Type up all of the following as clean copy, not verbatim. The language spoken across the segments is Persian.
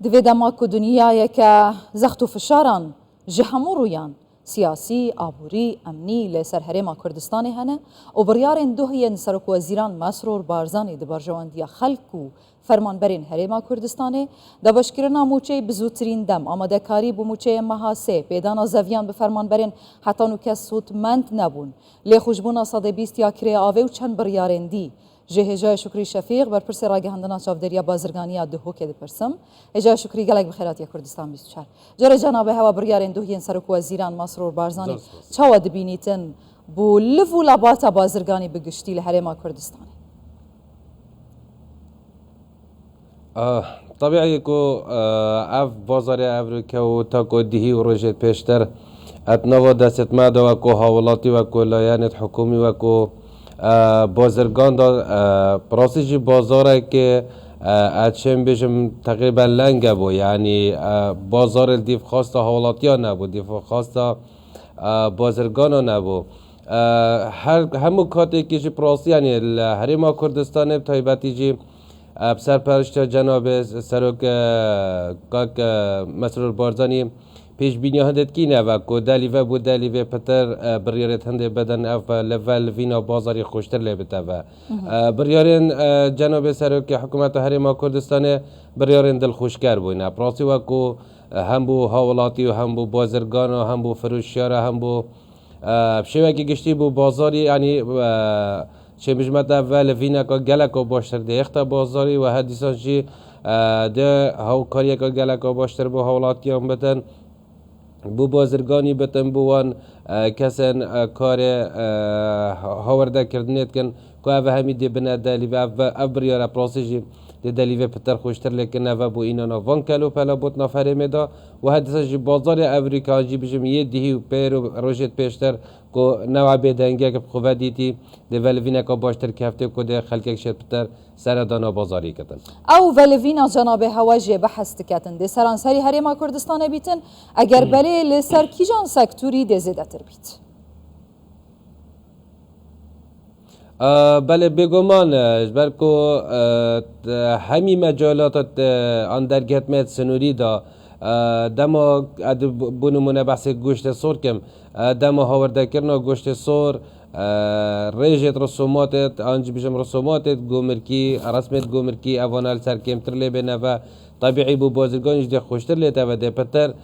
دوی دماکو دنیای که زختو فشاران جهمو رویان سیاسی، آبوری، امنی لسر هرما کردستان هنه و بریارن دوهین سرک وزیران مسرور بارزانی دبرجواندیا خلق و فرمانبرین هرما کردستانه دبشکرنا موچه بزودترین دم آماده کاری بو موچه محاسه پیدانا زویان به فرمانبرین حتی نو کس سودمند نبون لی خوشبونا صد بیست یا کری آوه و چند بریارن دی جهجای شکری شفیق بر پرس راگه هندنا چافدریا بازرگانی دهو که پرسم اجای شکری گلک بخیرات یا کردستان 24 جره جناب هوا بریارن دوهین سرک وزیران مسرور بارزانی چاوا دبینیتن بو لفو لاباتا بازرگانی بگشتی لحرما کردستان طبیعی کو اف بازار امریکا و تا کو دهی و روزت پیشتر اتنوا دست ماده و کو حوالاتی و کو لایانت حکومی و کو بازرگان دا پراسیجی بازاره که اچم بشم تقریبا لنگه بو یعنی بازار دیف خواسته حوالاتی ها نبو دیف خواسته بازرگان ها نبو همو کاتی که جی پراسی یعنی هریما کردستان تایبتی جی سرپرشت جناب سروک کاک مسرور بارزانی پیش بینی هندت کی نه و کو دلیوه بود دلیوه پتر بریارت هنده بدن اف لول وینا بازاری خوشتر لبته و بریارن جناب سروک حکومت هریما کردستان بریارن دل خوشگر بوینه پراسی و کو هم بو حوالاتی و هم بو بازرگان و هم بو فروشیار هم بو شوه که گشتی بو بازاری یعنی چه بجمت اول وینا که گلک و باشتر ده اختا بازاری و حدیثان چی ده هاو کاریه که گلک و باشتر بو حوالاتی هم بدن بو بازرگانی بتن بوان کسان کار هاورده کردنیت کن که اوه همی دی بنا دلیوه اوه بریاره پراسیجی دی دلیوه پتر خوشتر لیکن اوه بو اینا وان کلو پلا بوت نفره میدا و حدیثا جی بازار امریکا جی بجم یه دیهی و پیر و روشت پیشتر که نوع بیدنگه که بخواه دیتی دی ولوینه که باشتر که هفته که دی خلکه شد پتر سردانا بازاری کتن او ولوینا جناب هواجه بحث کتن دی سرانسری هریما کردستان بیتن اگر بله لسر کی جان سکتوری دی زیده تر بیت بله بگمان برکو همی مجالات آن درگهت مید سنوری دا دما بونمونه بحث گوشت سور کم دما هاورده کرنا گوشت سور ریجت رسوماتت آنج بیشم رسوماتت گومرکی رسمت گومرکی اوانال سر کمتر لی بینه و طبیعی بو بازرگانش دی خوشتر لیته و دی پتر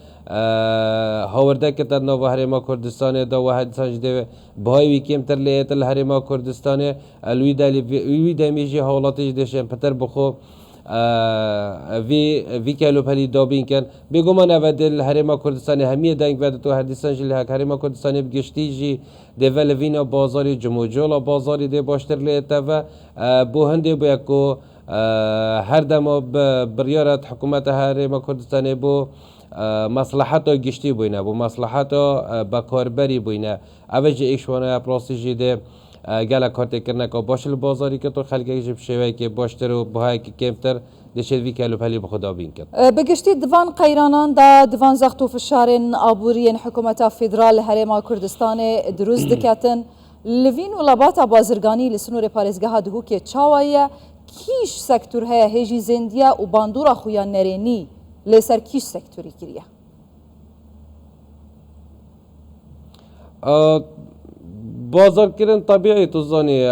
هاورده کتر نو هریما کردستان دا و حدیثانش دی بهایی کمتر لیته هریما کردستان الوی دمیجی حالاتش دیشن پتر بخو وی کلو پلی دابین کن بگمان اول هریما کردستان همیه دنگ و تو حدیثانش لی هریما کردستان بگشتی جی دیول وینا بازاری جموجولا بازاری دی باشتر لیته و بو هنده بو یکو هر دم بریارت حکومت هریما کردستان بو مصلحت گشتی بوینه بو مصلحت بکاربری بوینه اوج ایشوانه پراسیجی ده گله کارت کرنه که باشل بازاری که تو خلقه جب شوی که باشتر و بهای که کمتر دشت وی کلو پلی بخدا بین کرد بگشتی دوان قیرانان دا دوان زختو فشارن آبورین حکومت فدرال هریما کردستان دروز دکتن لوین و لباتا بازرگانی لسنور پارزگاه دهو که چاوایه کیش سکتور هیا هجی زندیه و باندورا خویا نرینی لسر کیش سکتوری کریه بازار کردن طبیعی تو زانی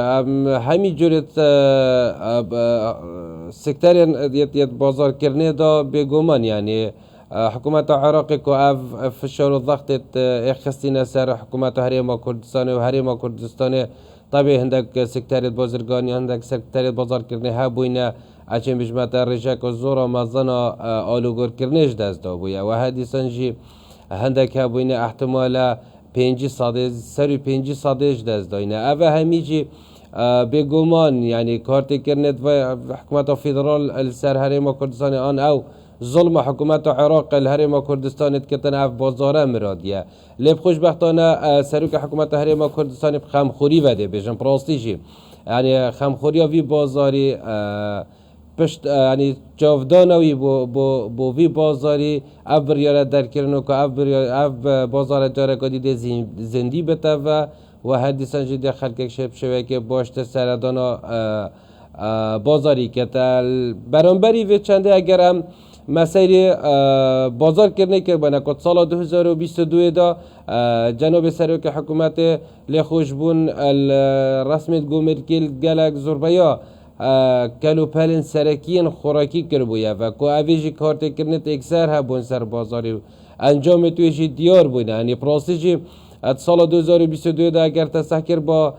همی جورت سکترین یت بازار کردن دا بگمان یعنی حکومت عراقی که فشار و ضغط اخستین سر حکومت هریما کردستان و هریما کردستان طبیعی هندک سکتریت بازرگانی هندک سکتریت بازار کردن ها بوینه اچین بجمت رجک و زورا مزانا آلوگور کردنش دست دا بویه و حدیثان جی هندک ها بوینه احتمالا 5 ساده سری 5 سادهش دست داینه اوه همیجی بگمان یعنی کارت کرنت و حکومت فدرال سر هریما کردستان آن او ظلم حکومت عراق الهریما کردستان کتن اف بازاره مرادیه لب خوشبختانه سروک حکومت هریما کردستان خمخوری وده بجن پراستیجی یعنی خمخوری وی بازاری پشت یعنی جاودانوی بو وی بازاری اف بریاره در کرنو که اف بازار جاره که دیده زندی بته و حدیثان جدی خلقک شوه که باشته سردانا بازاری که برانبری و چنده اگر هم مسیر بازار کرنه که بنکات سال 2022 دا جناب سروک حکومت لخوشبون رسمت گومرکیل گلک زربیا کلو پلن سرکین خوراکی کربویا و که اویجی کارت کرنت اکثر هبون سر بازاری انجام تویجی دیار بونه یعنی پراسیجی ات سال 2022 دا اگر تسحکر با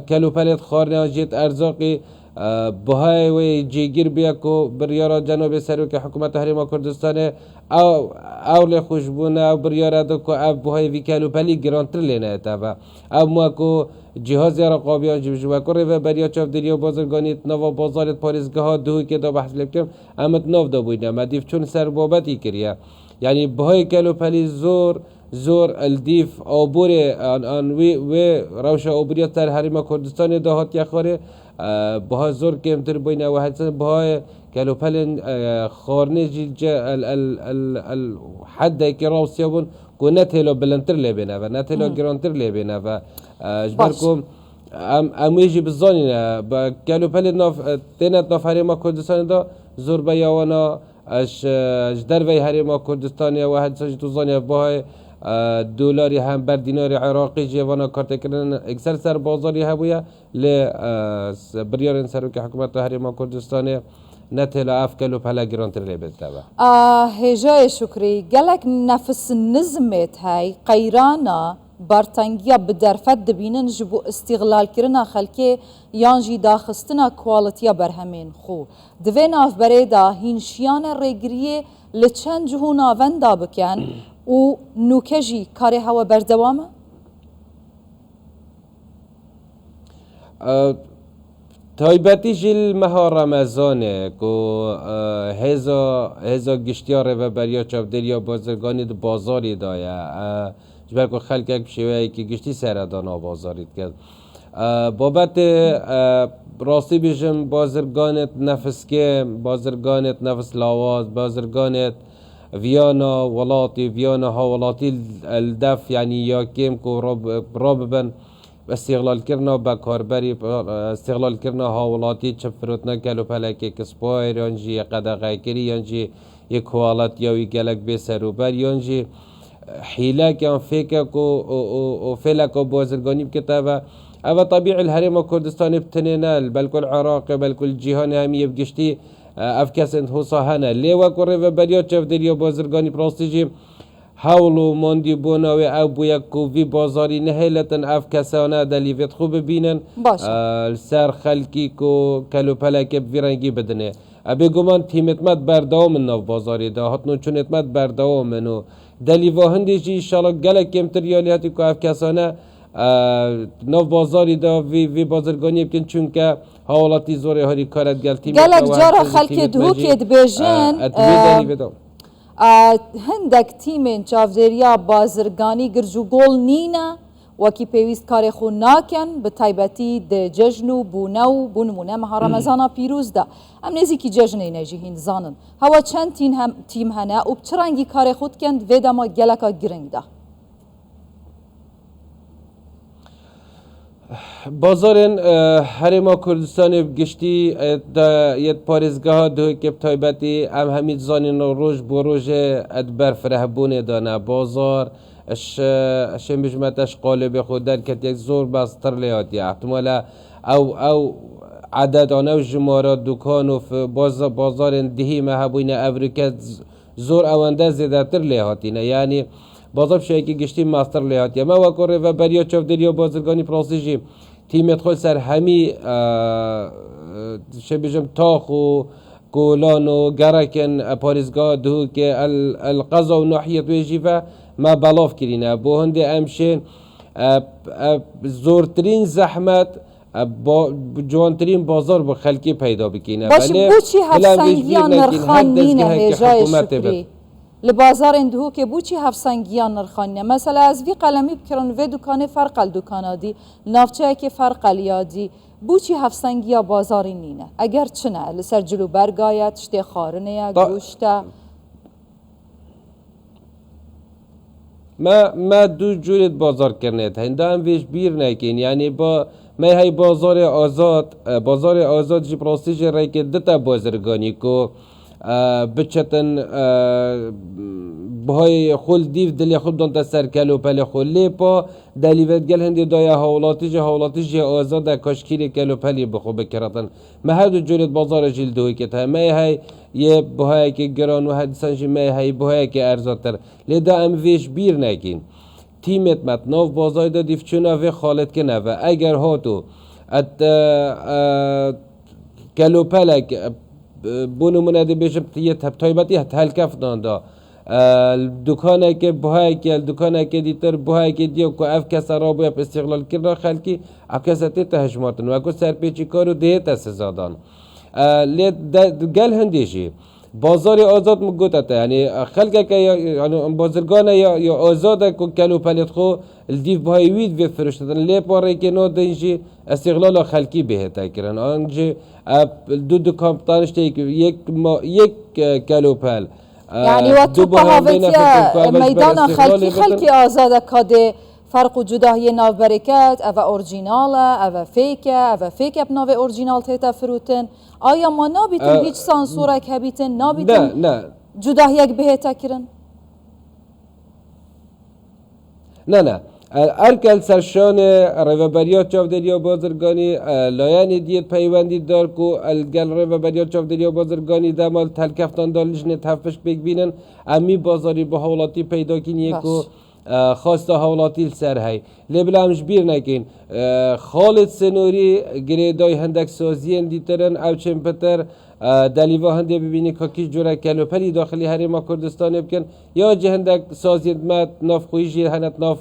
کلو پلت خارنه جیت ارزاقی بهای و جیگیر بیا کو بریارا جناب سروک حکومت تحریم کردستان او لخوشبون او بریارا دو کو او بهای وی کلو پلی گرانتر لینه تا و او ما کو جهاز رقابیان جبجوا کره و بریا چاف دریا بازرگانیت نوا بازارت پاریزگاه ها دو که دا بحث لبکم امت ناف دا بویدم مدیف چون سر بابتی کریه یعنی بهای کلو پلی زور الدیف آبور آن وی روش آبوریت تر حریم کردستان دا هات یخاره بها زور کمتر بینه و حدثن بهای کلو پلن خارنه الحد که راوسیا بون کو نتهلو بلندتر لبینه و نتهلو گرانتر لبینه و اجبرکم امیجی بزانینه با کلو پلن تینت ناف حریم کردستان دا زور بیاوانا اش در وی حریم کردستانی و حدثن توزانی بهای دلاری هم بر دینار عراقی جوانا کارت کردن اکثر سر بازاری هبویا ل بریارن سروک حکومت حریم کردستان نتلا افکلو پلا گرانتر لبد تبا هجای شکری گلک نفس نظمت های قیرانا بارتنگیا بدرفت دبینن جبو استغلال کرنا خلکی یانجی داخستنا کوالتیا برهمین خو دوین آف بریدا هینشیان ریگریه لچند جهونا وندا بکن و نوکجی کاری هوا بردوامه؟ تایبتی جل مها رمضانه کو هزا گشتیار و بریا چاودریا بازرگانی دو بازاری دایا جبر کو خلق یک شوی که گشتی سردانا بازاریت کرد بابت راستی بیشم بازرگانت نفس که بازرگانت نفس لاواز بازرگانت ویانا ولاتی ویانا ها ولاتی الدف یعنی یا کم کو راب بن استغلال کرنا با کاربری استغلال کرنا ها ولاتی چفروتنا کلو پلکی کسپایر یانجی قدقای کری یانجی یک حالت یا یک گلک بسروبر یانجی حیله که فکر کو فعلا کو بازرگانی بکتابه اما طبيعي الحريم كردستان بتنينال بلكو العراق بلكو الجهان همي بقشتي افكاس انت هو صاحنا ليه وكره و بريا چف دريا بازرگاني پراستيجي حاولو ماندي بونا و او بويا كوفي بازاري نهيلتن افكاسانا دليفت خوب ببينن السر خلقي كو كلو پلك بفيرنگي بدنه ابي گمان تيمت مد برداوم من ناف بازاري دا هاتنو چونت مد برداوم منو دليفا هندي جي انشاءالله گلك كمتر يالياتي كو افكاسانا ناف بازاری دا وی بازرگانی بکن چون که حوالاتی زوری هاری کارت گل تیمت گلک جارا خلکی دهوکید بیجن هندک تیمین چافزریا بازرگانی گرجو گول نینا وکی پیویست کار خو ناکن به تایبتی ده ججنو بونو بونمونه مها رمضانا پیروز دا ام نزیکی ججنه نجی هین زانن هوا چند تیم هنه و بچرنگی کار خود کند ویدا ما گلکا گرنگ دا بازارن حریم کردستان بگشتی یه پارزگاه دو که تایبتی همین زانین روز بروز ادبر فرهبونه دانه بازار اش مجمتش قالب خود در که یک زور بستر لیاتی احتمالا او عدد آن او جمارات دکان و بازار دهی محبوین افریقا زور اونده زیده تر لیاتینه یعنی بازار شایی که گشتی ماستر لیاتیه ما وکره و بریا چاف دریا بازرگانی پراسیجی تیمت خود سر همی شبیجم تاخ و گولان و گرکن پاریزگاه دهو که القضا و ناحیت ویجی و ما بلاف کرینه بو هنده امشین زورترین زحمت جوانترین بازار با خلکی پیدا بکنه باشه بوچی هفسنگیان نرخان نینه هجای شکری لبازار اندهو که بوچی هفسنگیان نرخانیه مثلا از وی قلمی بکرن و دکانه فرق الدکانا دی نافچه که فرق الیادی بوچی هفسنگیا بازاری نینه اگر چنه لسر جلو برگایت شته خارنه گوشته ما دو جورت بازار کرنه هنده هم ویش بیر نکین یعنی با ما های بازار آزاد جی پراستیج رای که دتا بازرگانی کو بچتن بهای خول دیو دلی خود دانت سر کلو پل خول لیپا دلیوت گل هندی دایا حولاتیج آزاد کاشکیری کلو پلی بخو بکراتن ما هر دو جورت بازار جلدوی که تا ما های یه بهای که گران و حدیثانجی ما های بهای که ارزاتر لیدا ام ویش بیر نکین تیمت مت ناف بازار دا دیفچونا و خالد که نوه اگر هاتو ات کلو پلک بونو منادی بشم یه تایباتی هلکف داندا دکانه که بهای که دکانه که دیتر بهای که دیو که اف کس را باید استقلال کرد خلکی اکساتی تهجماتن و اکو سرپیچی کارو دیت اسزادان لیت گل هندیشی بازار آزاد مگوته یعنی خلک که یعنی بازرگانه یا آزاده که کلو پلیت خو الدیف بهای وید و فرشتن لی پاره که نو دنجی استقلال خلکی بهتا کرن آنجا دو دکان تانشته یک کلو پل يعني واتو هاوتيا ميدان خلقي آزاده كده فرق وجوده هي ناف بركات أو أورجينالا أو فيكا بناف أورجينال تيتا فروتن آيا ما نابيتن هيج سانسورة كبيتن نابيتن لا جوده هيك بهتا كرن نه ارکل سرشان روابریات چاودریا بازرگانی لایانی دیت پیوندی دار کو الگل روابریات چاودریا بازرگانی دمال تلکفتان دالجنه تفش بگبینن امی بازاری با حوالاتی پیدا کنیه کو خواسته حوالاتی سر هی لبلامش بیر نکن خالد سنوری گریدای هندک سازین دیترن او چمپتر دلیوا هنده ببینی که کیش جوره کلو پلی داخلی حریم کردستان بکن یا جهندک سازید مد ناف خویجی هنت ناف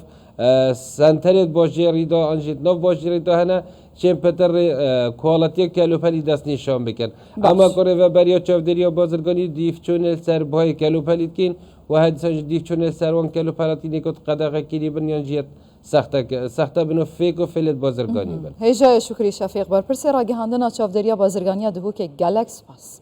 سنترت باشه ریدا آنجیت ناف باشه ریدا هنه چیم پتر کوالیتی کلو پلی دست نشان بکن اما کره و بریا چاودریا بازرگانی دیف چونل سر بای کلو پلیت کن و حدیثان دیف چونل سر وان کلو پلاتی نیکت قدقه کلی بنیان جیت سخته بنو فیک و فلت بازرگانی بن هیجا شکری شفیق بر پرسی راگهاندنا چاودریا بازرگانی دهو که گلکس پاس